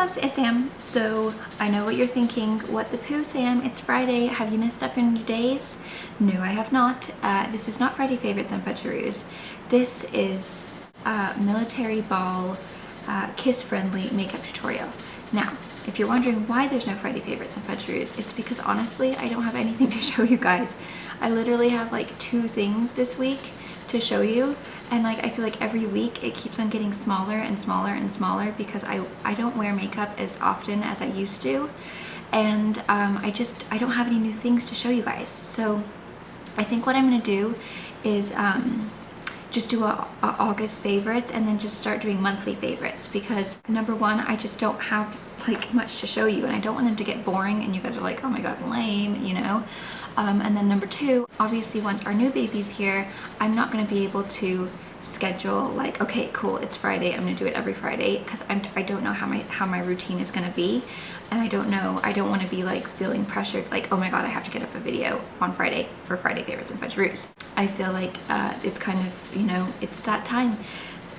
loves, it's Sam. So I know what you're thinking. What the poo, Sam? It's Friday. Have you messed up in your days? No, I have not. This is not Friday favorites and fudgeroos. This is military ball kiss friendly makeup tutorial. Now, if you're wondering why there's no Friday favorites and fudgeroos, it's because honestly I don't have anything to show you guys. I literally have like 2 things this week to show you, and like I feel like every week it keeps on getting smaller and smaller and smaller because I don't wear makeup as often as I used to, and I don't have any new things to show you guys. So I think what I'm gonna do is just do a August favorites and then just start doing monthly favorites, because number one, I just don't have like much to show you and I don't want them to get boring and you guys are like, oh my god, lame, you know. And then number 2, obviously once our new baby's here, I'm not going to be able to schedule like, okay, cool, it's Friday, I'm going to do it every Friday, because I don't know how my routine is going to be, and I don't want to be like feeling pressured like, oh my god, I have to get up a video on Friday for Friday favorites and fudgeroos. I feel like it's kind of, you know, it's that time.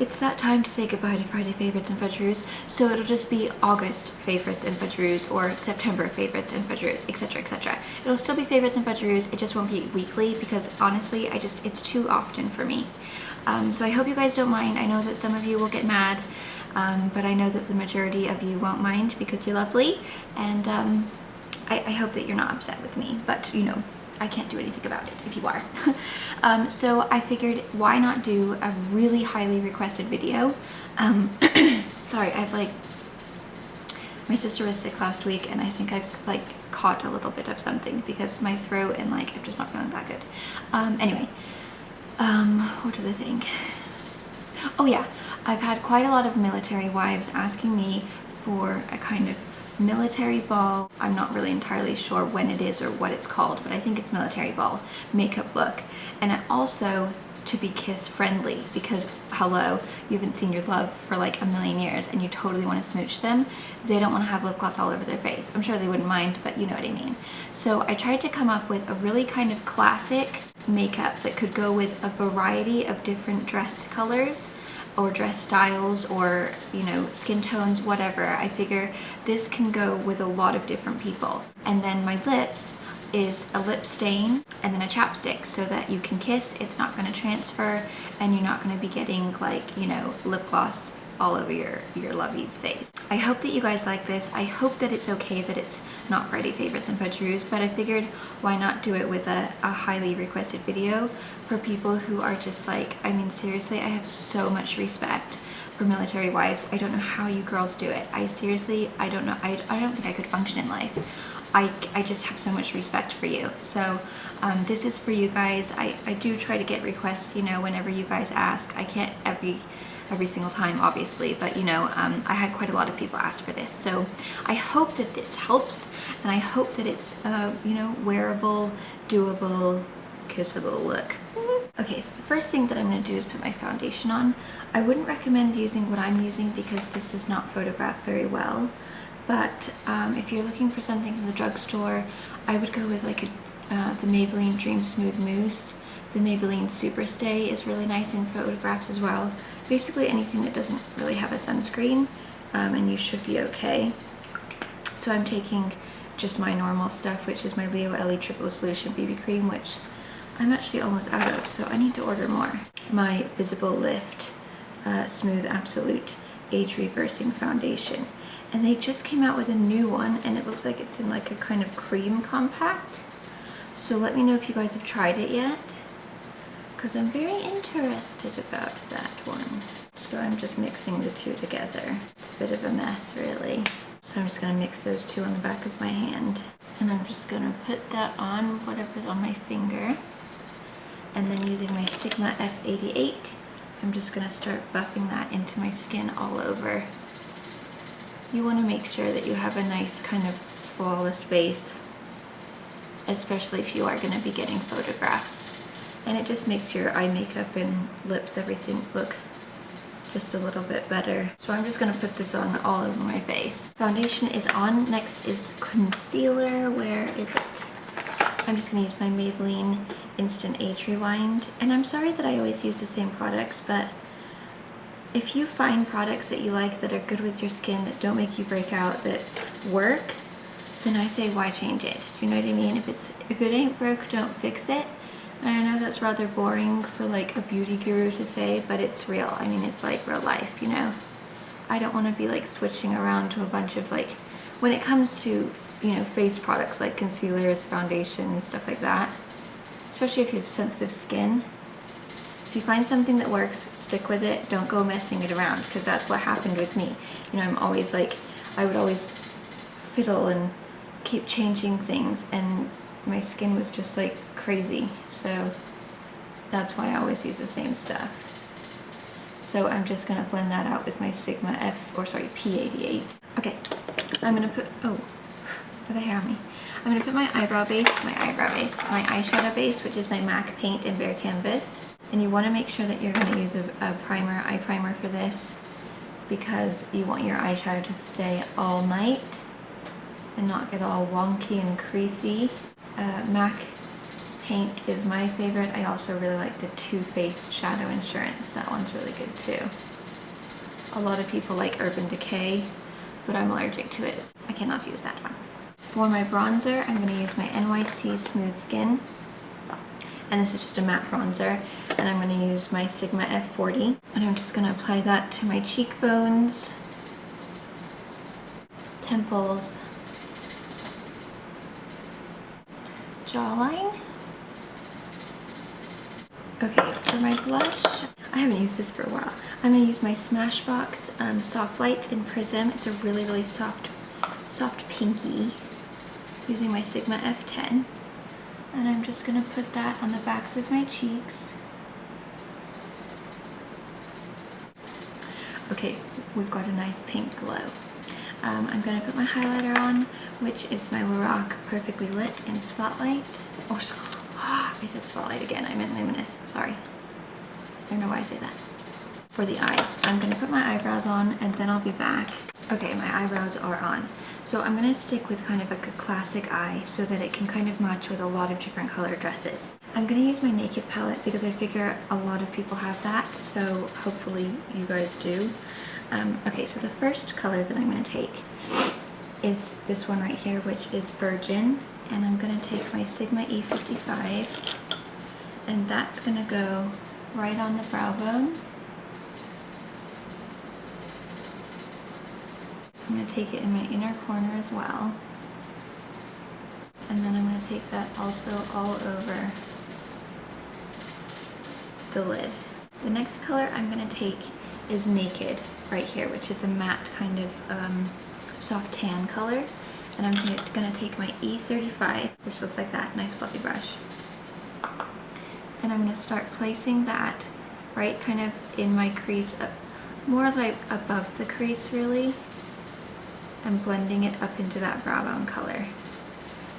It's that time to say goodbye to Friday favorites and fudgeroos, so it'll just be August favorites and fudgeroos or September favorites and fudgeroos, etc, etc. It'll still be favorites and fudgeroos, it just won't be weekly because honestly, it's too often for me. So I hope you guys don't mind. I know that some of you will get mad, but I know that the majority of you won't mind because you're lovely, and I hope that you're not upset with me, but you know, I can't do anything about it if you are. So I figured, why not do a really highly requested video. Sorry, my sister was sick last week and I think I've like caught a little bit of something because my throat and like I'm just not feeling that good. Anyway, what was I saying? Oh yeah, I've had quite a lot of military wives asking me for a kind of military ball, I'm not really entirely sure when it is or what it's called, but I think it's military ball makeup look, and also to be kiss friendly, because hello, you haven't seen your love for like a million years and you totally want to smooch them. They don't want to have lip gloss all over their face. I'm sure they wouldn't mind, but you know what I mean. So I tried to come up with a really kind of classic makeup that could go with a variety of different dress colors or dress styles, or you know, skin tones, whatever. I figure this can go with a lot of different people. And then my lips is a lip stain and then a chapstick, so that you can kiss, it's not going to transfer, and you're not going to be getting like, you know, lip gloss all over your lovey's face. I hope that you guys like this. I hope that it's okay that it's not Friday favorites and fudgeroos, but I figured why not do it with a highly requested video for people who are just like, I mean seriously, I have so much respect for military wives. I don't know how you girls do it. I seriously, I don't know. I don't think I could function in life. I just have so much respect for you. So this is for you guys. I do try to get requests, you know, whenever you guys ask. I can't every single time, obviously, but you know, I had quite a lot of people ask for this, so I hope that this helps, and I hope that it's you know, wearable, doable, kissable look. Okay, so the first thing that I'm going to do is put my foundation on. I wouldn't recommend using what I'm using because this does not photograph very well, but if you're looking for something from the drugstore, I would go with like the Maybelline Dream Smooth Mousse. The Maybelline Super Stay is really nice in photographs as well. Basically anything that doesn't really have a sunscreen, and you should be okay. So I'm taking just my normal stuff, which is my Leo Ellie Triple Solution BB Cream, which I'm actually almost out of, so I need to order more. My Visible Lift Smooth Absolute Age Reversing Foundation. And they just came out with a new one, and it looks like it's in like a kind of cream compact. So let me know if you guys have tried it yet, because I'm very interested about that one. So I'm just mixing the two together. It's a bit of a mess, really. So I'm just going to mix those two on the back of my hand. And I'm just going to put that on whatever's on my finger. And then using my Sigma F88, I'm just going to start buffing that into my skin all over. You want to make sure that you have a nice kind of flawless base, especially if you are going to be getting photographs. And it just makes your eye makeup and lips, everything look just a little bit better. So I'm just going to put this on all over my face. Foundation is on. Next is concealer. Where is it? I'm just going to use my Maybelline Instant Age Rewind. And I'm sorry that I always use the same products, but if you find products that you like that are good with your skin, that don't make you break out, that work, then I say why change it? Do you know what I mean? If it ain't broke, don't fix it. And I know that's rather boring for like a beauty guru to say, but it's real. I mean, it's like real life, you know? I don't want to be like switching around to a bunch of like, when it comes to, you know, face products like concealers, foundations, stuff like that, especially if you have sensitive skin. If you find something that works, stick with it. Don't go messing it around, because that's what happened with me. You know, I'm always like, I would always fiddle and keep changing things, and my skin was just like crazy. So that's why I always use the same stuff. So I'm just gonna blend that out with my Sigma P88. Okay, I'm gonna put, oh, have a hair on me. I'm gonna put my eyeshadow base, which is my MAC Paint and Bare Canvas. And you wanna make sure that you're gonna use a eye primer for this, because you want your eyeshadow to stay all night and not get all wonky and creasy. MAC Paint is my favorite. I also really like the Too Faced Shadow Insurance. That one's really good too. A lot of people like Urban Decay, but I'm allergic to it. I cannot use that one. For my bronzer, I'm going to use my NYC Smooth Skin. And this is just a matte bronzer. And I'm going to use my Sigma F40. And I'm just going to apply that to my cheekbones, temples, jawline. Okay, for my blush, I haven't used this for a while. I'm going to use my Smashbox Soft Lights in Prism. It's a really, really soft pinky, using my Sigma F10. And I'm just going to put that on the backs of my cheeks. Okay, we've got a nice pink glow. I'm going to put my highlighter on, which is my Lorac Perfectly Lit in Spotlight. Oh, I said Spotlight again, I meant Luminous, sorry. I don't know why I say that. For the eyes, I'm going to put my eyebrows on and then I'll be back. Okay, my eyebrows are on. So I'm going to stick with kind of like a classic eye so that it can kind of match with a lot of different color dresses. I'm going to use my Naked palette because I figure a lot of people have that, so hopefully you guys do. Okay, so the first color that I'm going to take is this one right here, which is Virgin. And I'm going to take my Sigma E55, and that's going to go right on the brow bone. I'm going to take it in my inner corner as well. And then I'm going to take that also all over the lid. The next color I'm going to take is Naked right here, which is a matte kind of soft tan color. And I'm going to take my E35, which looks like that, nice fluffy brush. And I'm going to start placing that right kind of in my crease, more like above the crease really, and blending it up into that brow bone color.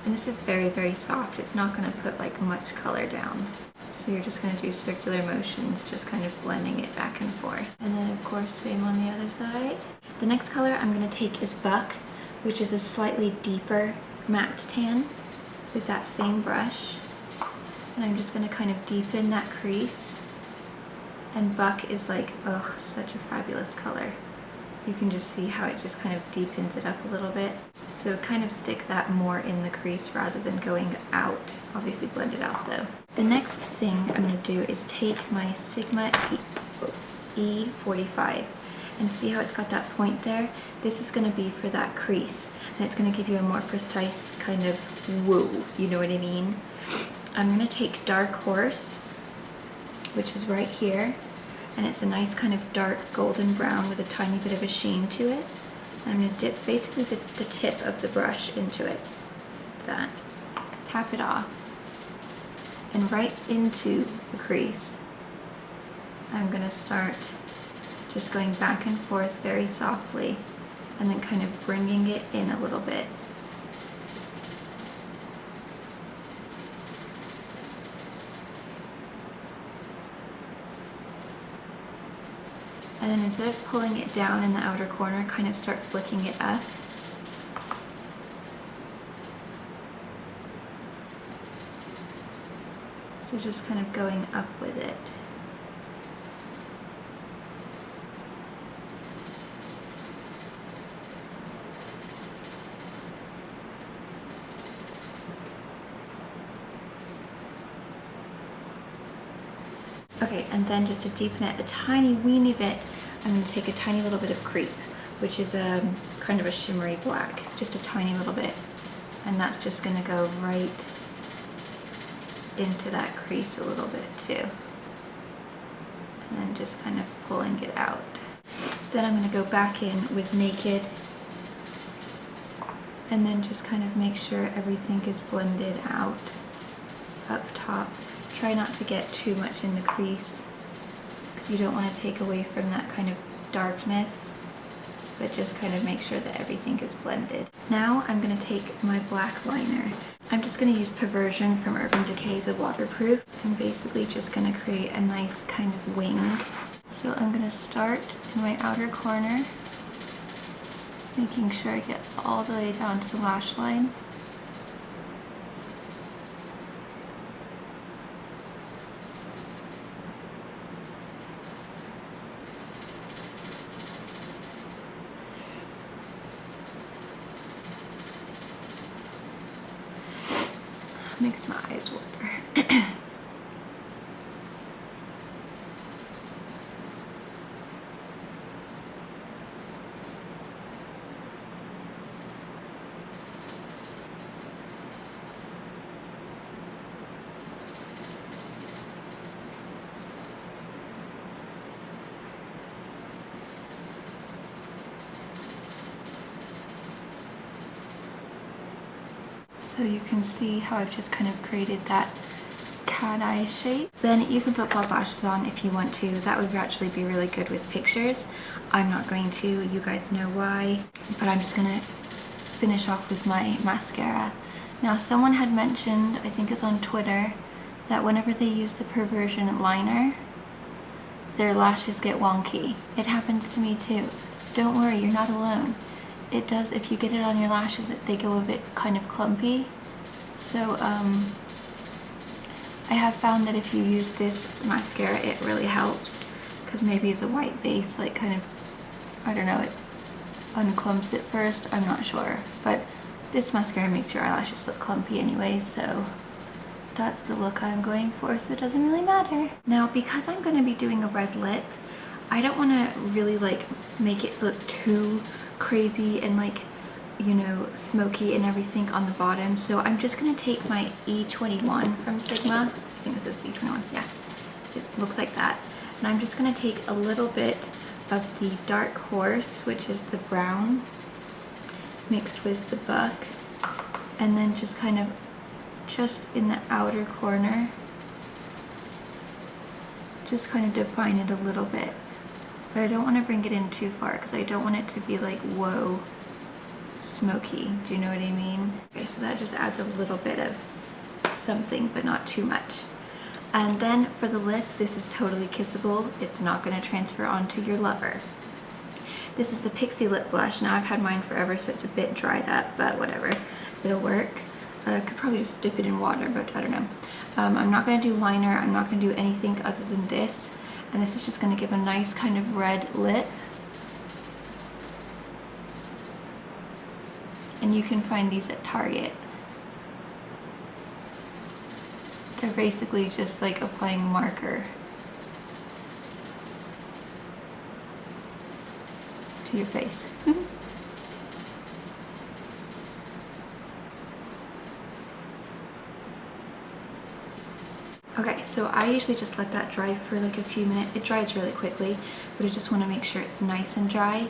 And this is very, very soft. It's not going to put like much color down. So you're just going to do circular motions, just kind of blending it back and forth. And then of course, same on the other side. The next color I'm going to take is Buck, which is a slightly deeper matte tan with that same brush. And I'm just going to kind of deepen that crease. And Buck is like, oh, such a fabulous color. You can just see how it just kind of deepens it up a little bit. So kind of stick that more in the crease rather than going out. Obviously blend it out though. The next thing I'm going to do is take my Sigma E45. And see how it's got that point there? This is going to be for that crease, and it's going to give you a more precise kind of woo, you know what I mean? I'm going to take Dark Horse, which is right here, and it's a nice kind of dark golden brown with a tiny bit of a sheen to it. And I'm going to dip basically the tip of the brush into it, that, tap it off, and right into the crease. I'm going to start just going back and forth very softly, and then kind of bringing it in a little bit. And then instead of pulling it down in the outer corner, kind of start flicking it up. So just kind of going up with it. Okay, and then just to deepen it a tiny weeny bit, I'm going to take a tiny little bit of Creep, which is a kind of a shimmery black, just a tiny little bit. And that's just going to go right into that crease a little bit too. And then just kind of pulling it out. Then I'm going to go back in with Naked and then just kind of make sure everything is blended out up top. Try not to get too much in the crease because you don't want to take away from that kind of darkness, but just kind of make sure that everything is blended. Now I'm going to take my black liner. I'm just going to use Perversion from Urban Decay, the waterproof. I'm basically just going to create a nice kind of wing. So I'm going to start in my outer corner, making sure I get all the way down to the lash line. Makes my eyes water. So you can see how I've just kind of created that cat eye shape. Then you can put false lashes on if you want to. That would actually be really good with pictures. I'm not going to, you guys know why. But I'm just gonna finish off with my mascara. Now someone had mentioned, I think it's on Twitter, that whenever they use the Perversion liner, their lashes get wonky. It happens to me too. Don't worry, you're not alone. It does, if you get it on your lashes, they go a bit kind of clumpy. So I have found that if you use this mascara, it really helps, because maybe the white base like kind of, I don't know, it unclumps it first, I'm not sure. But this mascara makes your eyelashes look clumpy anyway, so that's the look I'm going for, so it doesn't really matter. Now, because I'm going to be doing a red lip, I don't want to really like make it look too crazy and like, you know, smoky and everything on the bottom. So I'm just gonna take my E21 from Sigma. I think this is the E21, yeah. It looks like that. And I'm just gonna take a little bit of the Dark Horse, which is the brown, mixed with the Buck, and then just kind of just in the outer corner, just kind of define it a little bit. But I don't want to bring it in too far because I don't want it to be like, whoa, smoky. Do you know what I mean? Okay, so that just adds a little bit of something, but not too much. And then for the lip, this is totally kissable. It's not going to transfer onto your lover. This is the Pixie Lip Blush. Now I've had mine forever, so it's a bit dried up, but whatever. It'll work. I could probably just dip it in water, but I don't know. I'm not going to do liner. I'm not going to do anything other than this. And this is just going to give a nice kind of red lip. And you can find these at Target. They're basically just like applying marker to your face. Okay, so I usually just let that dry for like a few minutes. It dries really quickly, but I just want to make sure it's nice and dry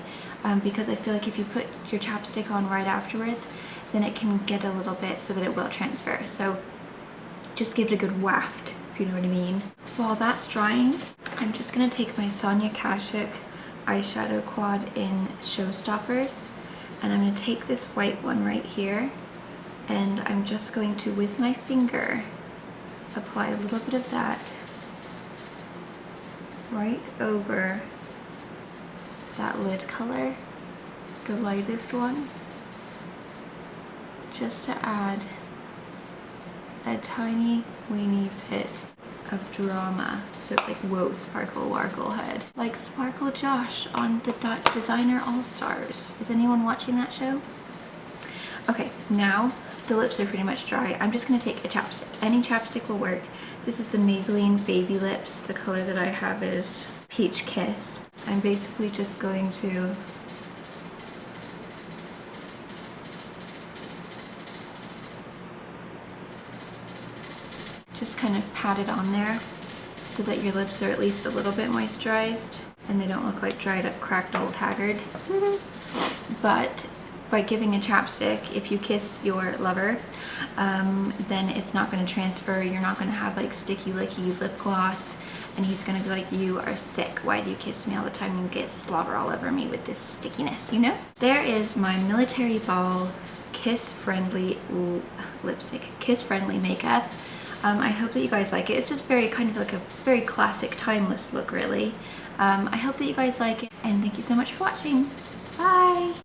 because I feel like if you put your chapstick on right afterwards, then it can get a little bit so that it will transfer. So just give it a good waft, if you know what I mean. While that's drying, I'm just going to take my Sonia Kashuk eyeshadow quad in Showstoppers, and I'm going to take this white one right here, and I'm just going to, with my finger, apply a little bit of that right over that lid color, the lightest one, just to add a tiny weeny bit of drama. So it's like, whoa, sparkle warkle head. Like Sparkle Josh on the Designer All-Stars. Is anyone watching that show? Okay, now the lips are pretty much dry. I'm just gonna take a chapstick. Any chapstick will work. This is the Maybelline Baby Lips. The color that I have is Peach Kiss. I'm basically just going to just kind of pat it on there so that your lips are at least a little bit moisturized and they don't look like dried up, cracked old haggard. But by giving a chapstick, if you kiss your lover, then it's not going to transfer. You're not going to have like sticky licky lip gloss, and he's going to be like, you are sick. Why do you kiss me all the time and get slobber all over me with this stickiness, you know? There is my military ball kiss-friendly lipstick, kiss-friendly makeup. I hope that you guys like it. It's just very kind of like a very classic, timeless look, really. I hope that you guys like it, and thank you so much for watching. Bye!